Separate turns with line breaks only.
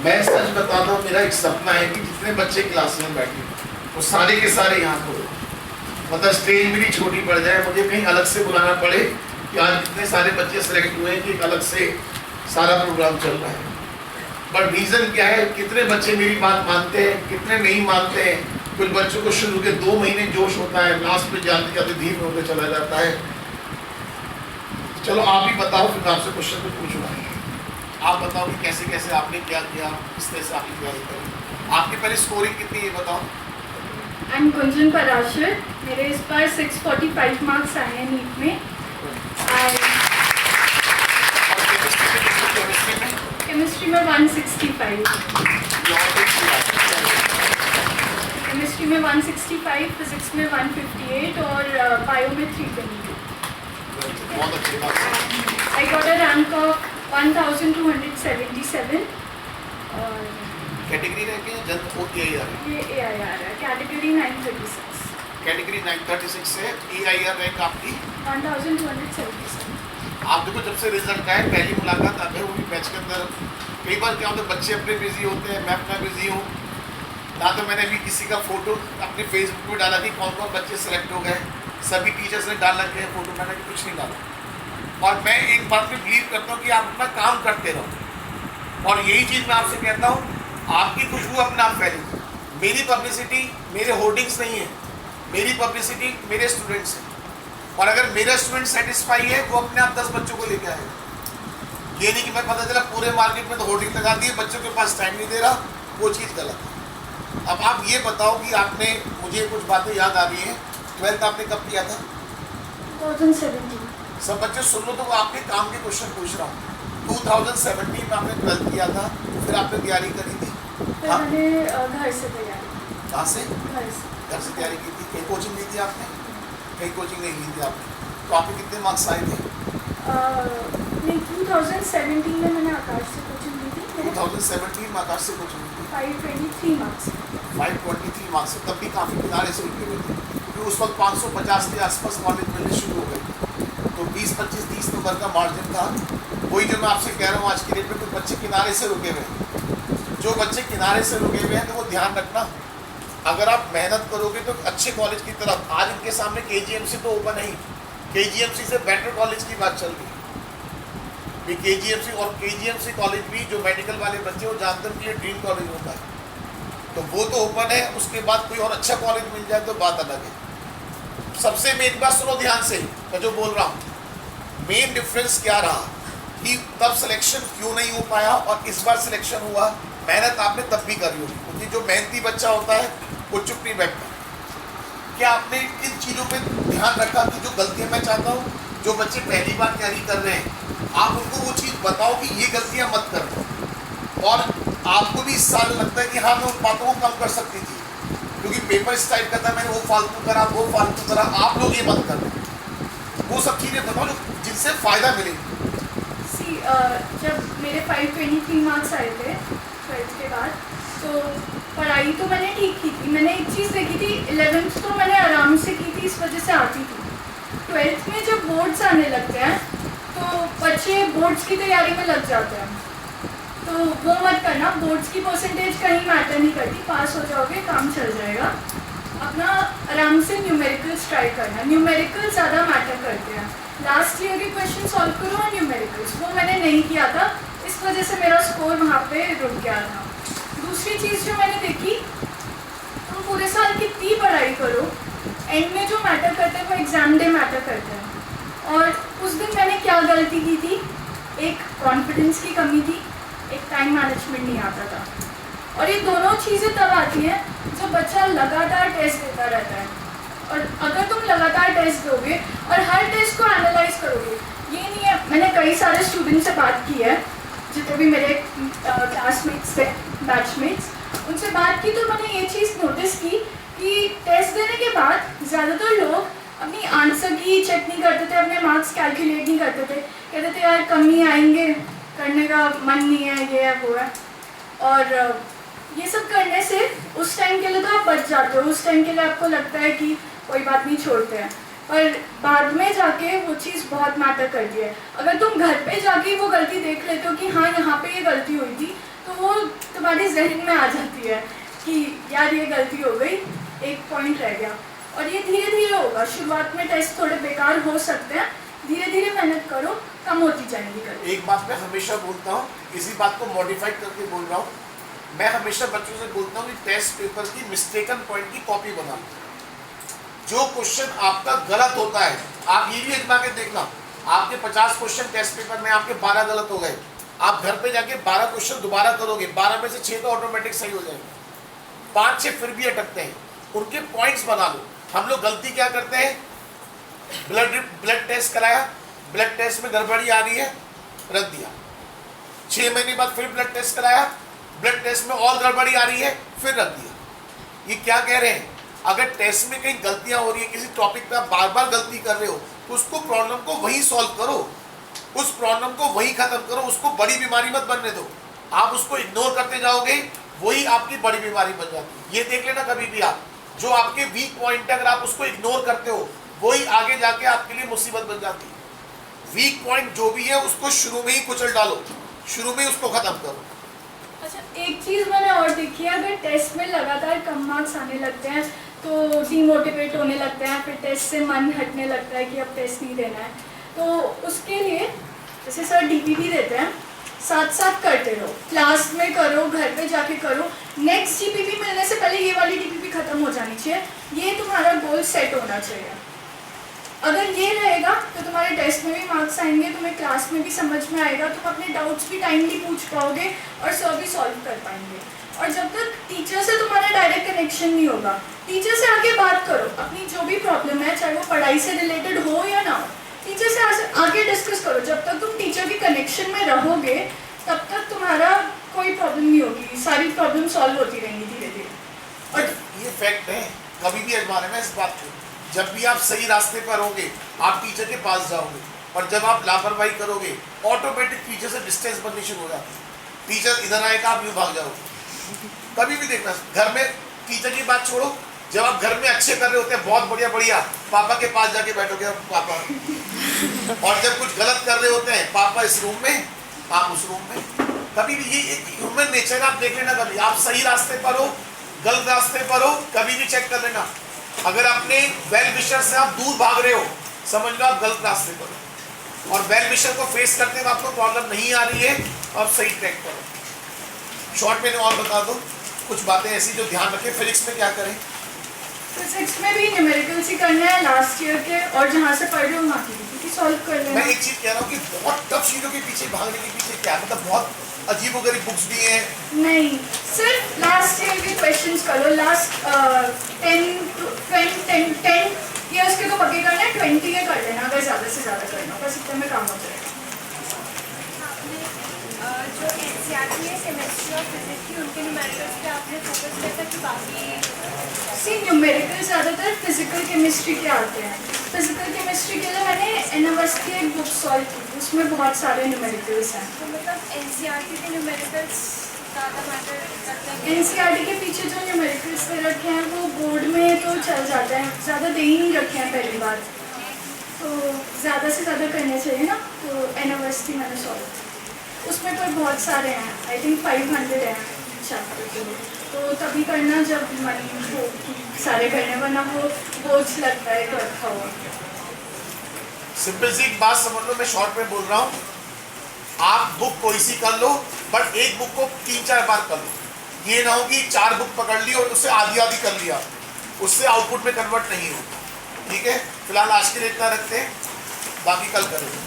मैं सच बताता हूँ, मेरा एक सपना है कि जितने बच्चे क्लास में बैठे वो सारे के सारे यहाँ को, मतलब स्टेज मेरी छोटी पड़ जाए, मुझे कहीं अलग से बुलाना पड़े कि आज कितने सारे बच्चे सेलेक्ट हुए हैं कि एक अलग से सारा प्रोग्राम चल रहा है। बट रीज़न क्या है, कितने बच्चे मेरी बात मानते हैं, कितने नहीं मानते हैं। कुछ बच्चों को शुरू के 2 महीने जोश होता है, लास्ट में जाते जाते धीरे होकर चला जाता है। चलो आप ही बताओ, फिर मैं आपसे क्वेश्चन तो पूछूंगा। आप बताओ कि कैसे कैसे आपने क्या किया, किस तरह से आपने तैयारी करी, आपकी पहले स्कोरिंग कितनी है बताओ।
आई एम गुंजन पराशर, मेरे इस बार 645 मार्क्स आए हैं नीट में। केमिस्ट्री में 165, केमिस्ट्री में 165, फिजिक्स में 158 और बायो में 322।
बहुत अच्छी बात है।
I got a rank of 1277 और
कैटेगरी रह के जल्द होती है यार,
ये AIR है, कैटेगरी 936,
कैटेगरी 936 से AIR रैंक आपकी
1277।
आप देखो, जब से रिजल्ट आए पहली मुलाकात आप है वो भी बैच के अंदर। कई बार क्या होता है, बच्चे अपने बिजी होते हैं, मैं अपना बिजी हूँ ना, तो मैंने अभी किसी का फोटो अपने फेसबुक पे डाला कि कौन कौन बच्चे सेलेक्ट हो गए, सभी टीचर्स ने डाल रखे हैं फोटो, मैंने कुछ नहीं डाला। और मैं एक बात में बिलीव करता हूँ कि आप अपना काम करते रहो, और यही चीज़ मैं आपसे कहता हूँ, आपकी खुशबू अपने आप फैलेगी। मेरी पब्लिसिटी मेरे होर्डिंग्स नहीं है, मेरी पब्लिसिटी मेरे स्टूडेंट्स हैं, और अगर मेरा स्टूडेंट सेटिस्फाई है वो अपने आप 10 बच्चों को लेके आएगा। ये नहीं कि मैं पता चला पूरे मार्केट में तो होर्डिंग लगा दी, बच्चों के पास टाइम नहीं दे रहा, वो चीज़ गलत है। अब आप ये बताओ कि आपने, मुझे कुछ बातें याद आ रही हैं, 12th आपने कब किया था?
2017।
सब बच्चे सुन लो, तो वो आपके काम के क्वेश्चन पूछ रहा हूँ। 2017 में आपने 12th किया था, फिर आपने तैयारी करी थी?
फिर मैंने घर से तैयारी,
कहाँ से?
घर से
तैयारी की थी। कहीं कोचिंग ली थी आपने? कहीं कोचिंग नहीं ली थी आपने? तो आपके कितने मार्क्स आए थे?
नहीं, 2017 में मैंने आकाश से कोचिंग ली थी।
2017 में आकाश से कोचिंग ली थी।
523 मार्क्स।
523 मार्क्स, तब भी काफ़ी किनारे से रुके हुए थे, क्योंकि उस वक्त 550 के आसपास कॉलेज मिलने शुरू हो गए, तो 20-25-30 नंबर का मार्जिन था। वही जो मैं आपसे कह रहा हूँ, आज की डेट में कुछ बच्चे किनारे से रुके हुए हैं। जो बच्चे किनारे से रुके हुए हैं तो वो ध्यान रखना, अगर आप मेहनत करोगे तो अच्छे कॉलेज की तरफ, आज इनके सामने KGMC तो ओपन है ही, KGMC से बेटर कॉलेज की बात चल रही है। KGMC और KGMC कॉलेज भी जो मेडिकल वाले बच्चे वो जानते हैं कि ये ड्रीम कॉलेज होता है, तो वो तो ओपन है। उसके बाद कोई और अच्छा कॉलेज मिल जाए तो बात अलग है। सबसे मेन बात सुनो ध्यान से, मैं जो बोल रहा हूँ, मेन डिफरेंस क्या रहा कि तब सिलेक्शन क्यों नहीं हो पाया और इस बार सिलेक्शन हुआ। मेहनत आपने तब भी करी होगी, क्योंकि जो मेहनती बच्चा होता है वो चुप नहीं बैठता। क्या आपने इन चीज़ों पे ध्यान रखा कि जो गलतियाँ, मैं चाहता हूँ जो बच्चे पहली बार तैयारी कर रहे हैं, आप उनको वो चीज़ बताओ कि ये गलतियाँ मत करो, और आपको भी इस साल लगता है कि हाँ मैं उन बातों को कम कर सकती थी, क्योंकि पेपर इस टाइप का था, मैंने वो फालतू करा, वो फालतू करा, आप लोग ये मत करें। वो सब चीज़ें बताओ जो जिनसे फ़ायदा मिले।
जब मेरे 523 मार्क्स आए थे 12th के बाद, तो पढ़ाई तो मैंने ठीक की थी। मैंने एक चीज़ देखी थी, 11th तो मैंने आराम से की थी, इस वजह से आती थी। 12th में जब बोर्ड्स आने लगते हैं तो बच्चे बोर्ड्स की तैयारी में लग जाते हैं, तो वो मत करना। बोर्ड्स की परसेंटेज कहीं मैटर नहीं करती, पास हो जाओगे, काम चल जाएगा। अपना आराम से न्यूमेरिकल्स ट्राई करना, न्यूमेरिकल्स ज़्यादा मैटर करते हैं। लास्ट ईयर के क्वेश्चन सॉल्व करो और न्यूमेरिकल्स, वो मैंने नहीं किया था, इस वजह से मेरा स्कोर वहाँ पे रुक गया था। दूसरी चीज़ जो मैंने देखी, तुम पूरे साल कितनी पढ़ाई करो, एंड में जो मैटर करते हैं वो एग्ज़ाम डे मैटर करते हैं। और उस दिन मैंने क्या गलती की थी, एक कॉन्फिडेंस की कमी थी, एक टाइम मैनेजमेंट नहीं आता था। और ये दोनों चीज़ें तब आती हैं जब बच्चा लगातार टेस्ट देता रहता है। और अगर तुम लगातार टेस्ट दोगे और हर टेस्ट को एनालाइज करोगे, ये नहीं है, मैंने कई सारे स्टूडेंट से बात की है, जितने भी मेरे क्लासमेट्स थे, बैचमेट्स, उनसे बात की, तो मैंने ये चीज़ नोटिस की कि टेस्ट देने के बाद ज़्यादातर लोग अपनी आंसर की चेक नहीं करते थे, अपने मार्क्स कैलकुलेट नहीं करते थे, कहते थे यार कम ही आएंगे, करने का मन नहीं है, ये है वो है। और ये सब करने से उस टाइम के लिए तो आप बच जाते हो, उस टाइम के लिए आपको लगता है कि कोई बात नहीं, छोड़ते हैं, पर बाद में जाके वो चीज़ बहुत मैटर करती है। अगर तुम घर पे जाके वो गलती देख लेते हो कि हाँ यहाँ पे ये गलती हुई थी, तो वो तुम्हारे जहन में आ जाती है कि यार ये गलती हो गई, एक पॉइंट रह गया। और ये धीरे धीरे होगा। शुरुआत में टेस्ट थोड़े बेकार हो सकते हैं, धीरे धीरे मेहनत करो, कम होती जाएंगी गलती।
एक बात मैं हमेशा बोलता हूँ, इसी बात को मॉडिफाइड करके बोल रहा हूँ, मैं हमेशा बच्चों से बोलता हूँ कि टेस्ट पेपर की मिस्टेकन पॉइंट की कॉपी बना लो। जो क्वेश्चन आपका गलत होता है, आप ये भी आजमा के देखना, आपके 50 क्वेश्चन टेस्ट पेपर में आपके 12 गलत हो गए, आप घर पे जाके 12 क्वेश्चन दोबारा करोगे, 12 में से 6 तो ऑटोमेटिक सही हो जाएंगे, 5-6 फिर भी अटकते हैं, उनके पॉइंट्स बना लो। हम लोग गलती क्या करते हैं, ब्लड टेस्ट कराया, ब्लड टेस्ट में गड़बड़ी आ रही है, रख दिया। 6 महीने बाद फिर ब्लड टेस्ट कराया, ब्लड टेस्ट में और गड़बड़ी आ रही है, फिर रख दिया। ये क्या कह रहे हैं, अगर टेस्ट में कहीं गलतियां हो रही है, किसी टॉपिक पे आप बार बार गलती कर रहे हो, तो उसको प्रॉब्लम को वहीं सॉल्व करो, उस प्रॉब्लम को वहीं खत्म करो, उसको बड़ी बीमारी मत बनने दो। आप उसको इग्नोर करते जाओगे, वही आपकी बड़ी बीमारी बन जाती है। ये देख लेना कभी भी आप, जो आपके वीक पॉइंट है, अगर आप उसको इग्नोर करते हो, वही आगे जाके आपके लिए मुसीबत बन जाती है। वीक पॉइंट जो भी है उसको शुरू में ही कुचल डालो, शुरू में ही उसको खत्म करो।
अच्छा, एक चीज़ मैंने और देखी है, अगर टेस्ट में लगातार कम मार्क्स आने लगते हैं तो डीमोटिवेट होने लगते हैं, फिर टेस्ट से मन हटने लगता है कि अब टेस्ट नहीं देना है। तो उसके लिए जैसे सर डीपीपी देते हैं, साथ साथ करते रहो, क्लास में करो, घर पे जाके करो। नेक्स्ट डीपीपी मिलने से पहले ये वाली डीपीपी खत्म हो जानी चाहिए, ये तुम्हारा गोल सेट होना चाहिए। अगर ये रहेगा तो तुम्हारे टेस्ट में भी मार्क्स आएंगे, तुम्हें क्लास में भी समझ में आएगा, तुम अपने डाउट्स भी टाइमली पूछ पाओगे और सर भी सॉल्व कर पाएंगे। और जब तक टीचर से तुम्हारा डायरेक्ट कनेक्शन नहीं होगा, टीचर से आके बात करो, अपनी जो भी प्रॉब्लम है, चाहे वो पढ़ाई से रिलेटेड हो या ना हो, टीचर से आगे डिस्कस करो। जब तक तुम टीचर के कनेक्शन में रहोगे, तब तक तुम्हारा कोई प्रॉब्लम नहीं होगी, सारी प्रॉब्लम सॉल्व होती रहेंगी धीरे धीरे।
और ये फैक्ट है, कभी भी आजमा लेना इस बात को, जब भी आप सही रास्ते पर होंगे, आप टीचर के पास जाओगे, और जब आप लापरवाही करोगे, ऑटोमेटिक टीचर से डिस्टेंस बननी शुरू हो जाती है। टीचर इधर आएगा, आप यूँ भाग जाओगे। कभी भी देखना, घर में टीचर की बात छोड़ो, जब आप घर में अच्छे कर रहे होते हैं, बहुत बढ़िया बढ़िया, पापा के पास जाके बैठोगे पापा, और जब कुछ गलत कर रहे होते हैं, पापा इस रूम में, आप उस रूम में। कभी भी ये एक ह्यूमन नेचर, आप देख लेना, कभी आप सही रास्ते पर हो, गलत रास्ते पर हो, कभी भी चेक कर लेना। अगर अपने वेल विशर से आप दूर भाग रहे हो, समझ लो आप गलत रास्ते पर हो, और वेल विशर को फेस करते हुए आपको प्रॉब्लम नहीं आ रही है, आप सही ट्रैक पर हो। शॉर्ट में और बता दो कुछ बातें ऐसी जो ध्यान रखें। फिजिक्स में क्या करें?
फिजिक्स में भी न्यूमेरिकल्स ही करना है लास्ट ईयर के, और जहाँ से पढ़ रहे हो वहाँ की सॉल्व कर लेना।
मैं एक चीज़ कह रहा हूँ कि बहुत टफ चीज़ों के पीछे भागने के पीछे क्या, मतलब बहुत अजीबोगरीब बुक्स भी हैं।
नहीं, सिर्फ लास्ट ईयर के क्वेश्चंस करो, लास्ट 10 ईयर्स के तो पक्के करना है, 20 के कर लेना अगर ज़्यादा से ज़्यादा करना, बस इतने में काम हो जाएगा।
जो एनसीईआरटी है केमिस्ट्री और फिजिक्स की, उनके न्यूमेरिकल्स पे आपने फोकस किया था कि बाकी
न्यूमेरिकल ज़्यादातर फिजिकल केमिस्ट्री के आते हैं। फिजिकल केमिस्ट्री के लिए मैंने एनएमएस की एक बुक सॉल्व की थी, उसमें बहुत सारे न्यूमेरिकल्स हैं।
तो मतलब एनसीईआरटी के न्यूमेरिकल्स ज़्यादा मैटर करते हैं।
एनसीईआरटी के पीछे जो न्यूमेरिकल्स दे रखे हैं वो बोर्ड में तो चल जाते हैं, ज़्यादा दे ही नहीं रखे हैं पहली बार, तो ज़्यादा से ज़्यादा करने चाहिए ना। तो एनएमएस की मैंने सॉल्व की, उसमें तो बहुत सारे हैं, आई थिंक 500 हैं चैप्टर के, तो तभी करना जब मन हो कि सारे करने, वरना वो बोझ लगता है तो रखा हुआ।
सिंपल सी एक बात समझ लो, मैं शॉर्ट में बोल रहा हूँ, आप बुक कोई सी कर लो, बट एक बुक को 3-4 बार कर लो। ये ना हो कि 4 बुक पकड़ ली और उससे आधी कर लिया, उससे आउटपुट में कन्वर्ट नहीं होगा। ठीक है, फिलहाल आज के लिए इतना रखते हैं, बाकी कल करेंगे।